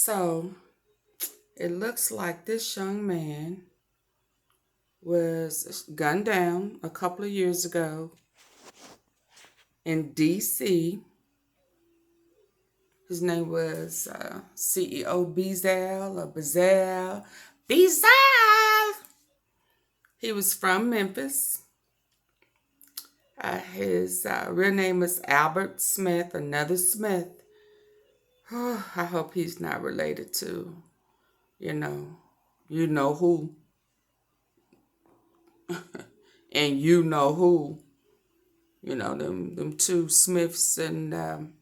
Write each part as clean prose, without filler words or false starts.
So it looks like this young man was gunned down a couple of years ago in D.C. His name was CEO Bezzall or Bezzall. Bezzall! He was from Memphis. His real name is Albert Smith, another Smith. Oh, I hope he's not related to, you know who. And you know who. Them two Smiths and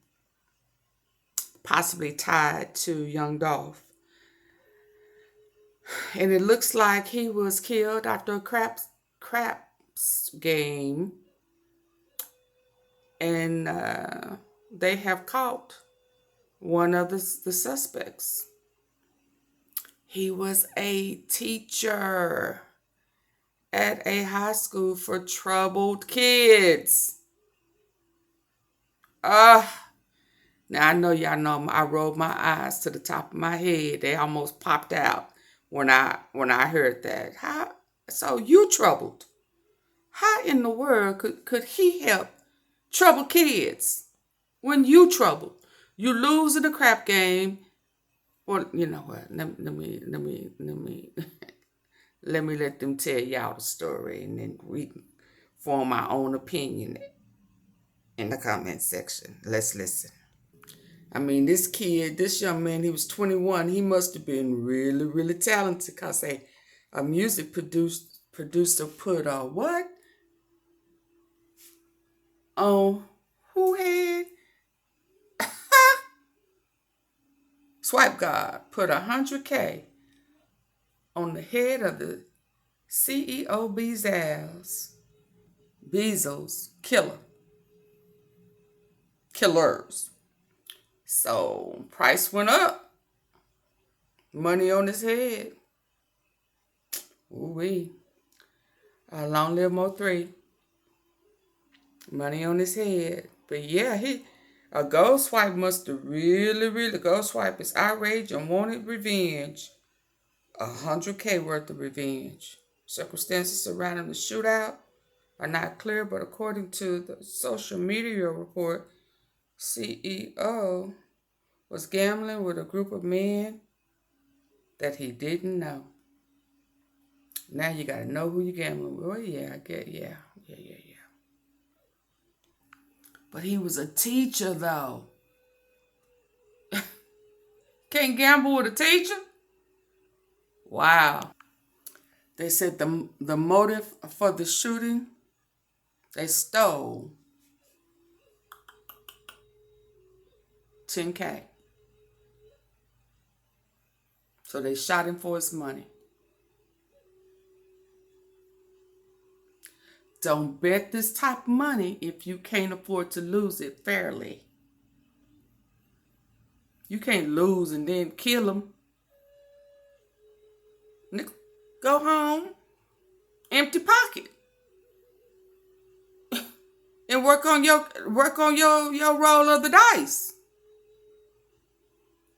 possibly tied to Young Dolph. And it looks like he was killed after a craps game. And they have caught one of the suspects. He was a teacher at a high school for troubled kids. Now I know y'all know I rolled my eyes to the top of my head. They almost popped out when I heard that. How? So you troubled? How in the world could he help troubled kids when you troubled? You lose in the crap game. Well, you know what? Let me let them tell y'all the story, and then we can form our own opinion in the comment section. Let's listen. I mean, this young man, he was 21. He must have been really, really talented, because a music producer put a what? On who had? SWIPEG0D put $100K on the head of the CEO Bezzall's killers. So price went up. Money on his head. Ooh-wee. Long live Mo3. Money on his head. But yeah, a gold swipe must have really, gold swipe is outrage and wanted revenge. $100K worth of revenge. Circumstances surrounding the shootout are not clear, but according to the social media report, CEO was gambling with a group of men that he didn't know. Now you gotta know who you're gambling with. Oh yeah, I get, yeah. But he was a teacher though. Can't gamble with a teacher? Wow. They said the motive for the shooting, they stole $10K. So they shot him for his money. Don't bet this type of money if you can't afford to lose it fairly. You can't lose and then kill him. Go home, empty pocket, and work on your roll of the dice.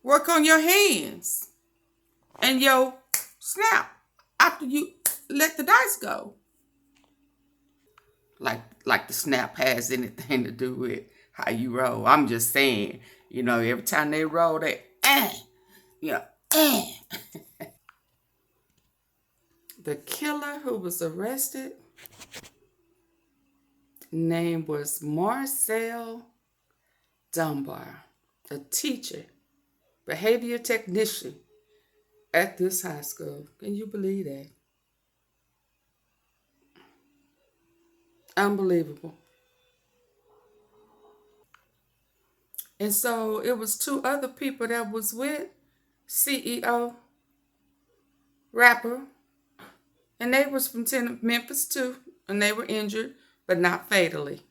Work on your hands and your snap after you let the dice go. Like the snap has anything to do with how you roll. I'm just saying, every time they roll, they The killer who was arrested, name was Marcel Dunbar, a teacher, behavior technician at this high school. Can you believe that? Unbelievable. And so it was two other people that was with CEO rapper, and they was from Memphis too, and they were injured, but not fatally.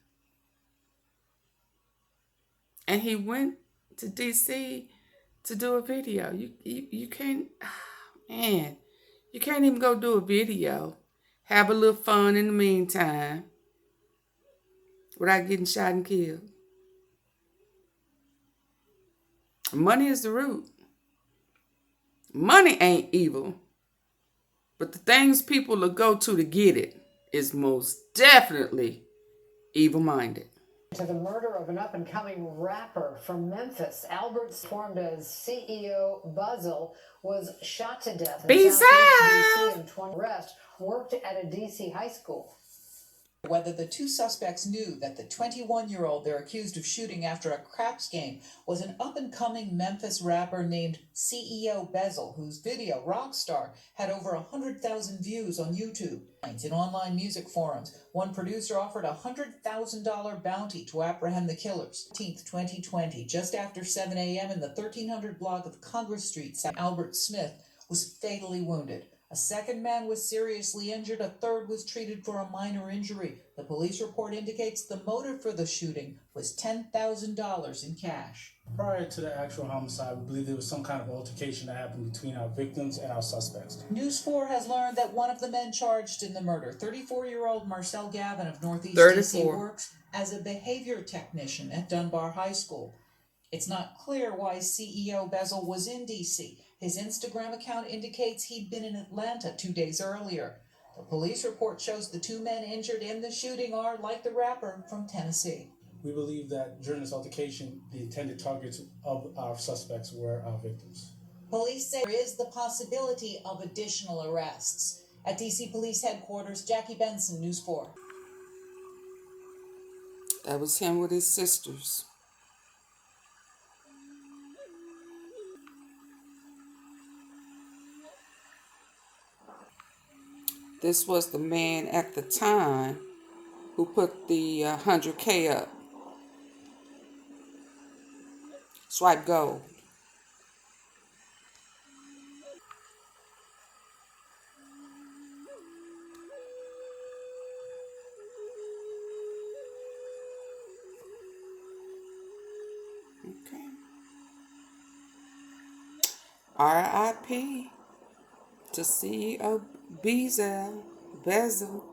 And he went to D.C. to do a video. You can't, man, you can't even go do a video, have a little fun in the meantime, without getting shot and killed. Money is the root. Money ain't evil, but the things people will go to get it is most definitely evil-minded. To the murder of an up-and-coming rapper from Memphis, Albert's formed as CEO Bezzall was shot to death in Southeast DC in 20 arrest, worked at a DC high school. Whether the two suspects knew that the 21-year-old they're accused of shooting after a craps game was an up-and-coming Memphis rapper named CEO Bezzall, whose video, Rockstar, had over 100,000 views on YouTube. In online music forums, one producer offered a $100,000 bounty to apprehend the killers. 18th, 2020, just after 7 a.m. in the 1300 block of Congress Street, Albert Smith was fatally wounded. A second man was seriously injured. A third was treated for a minor injury. The police report indicates the motive for the shooting was $10,000 in cash. Prior to the actual homicide, we believe there was some kind of altercation that happened between our victims and our suspects. News 4 has learned that one of the men charged in the murder, 34-year-old Marcel Gavin of Northeast DC, works as a behavior technician at Dunbar High School. It's not clear why CEO Bezzall was in DC. His Instagram account indicates he'd been in Atlanta 2 days earlier. The police report shows the two men injured in the shooting are, like the rapper, from Tennessee. We believe that during this altercation, the intended targets of our suspects were our victims. Police say there is the possibility of additional arrests. At DC Police Headquarters, Jackie Benson, News 4. That was him with his sisters. This was the man at the time who put the 100K up. SWIPEG0D. Okay. R.I.P. to CEO Bezzall.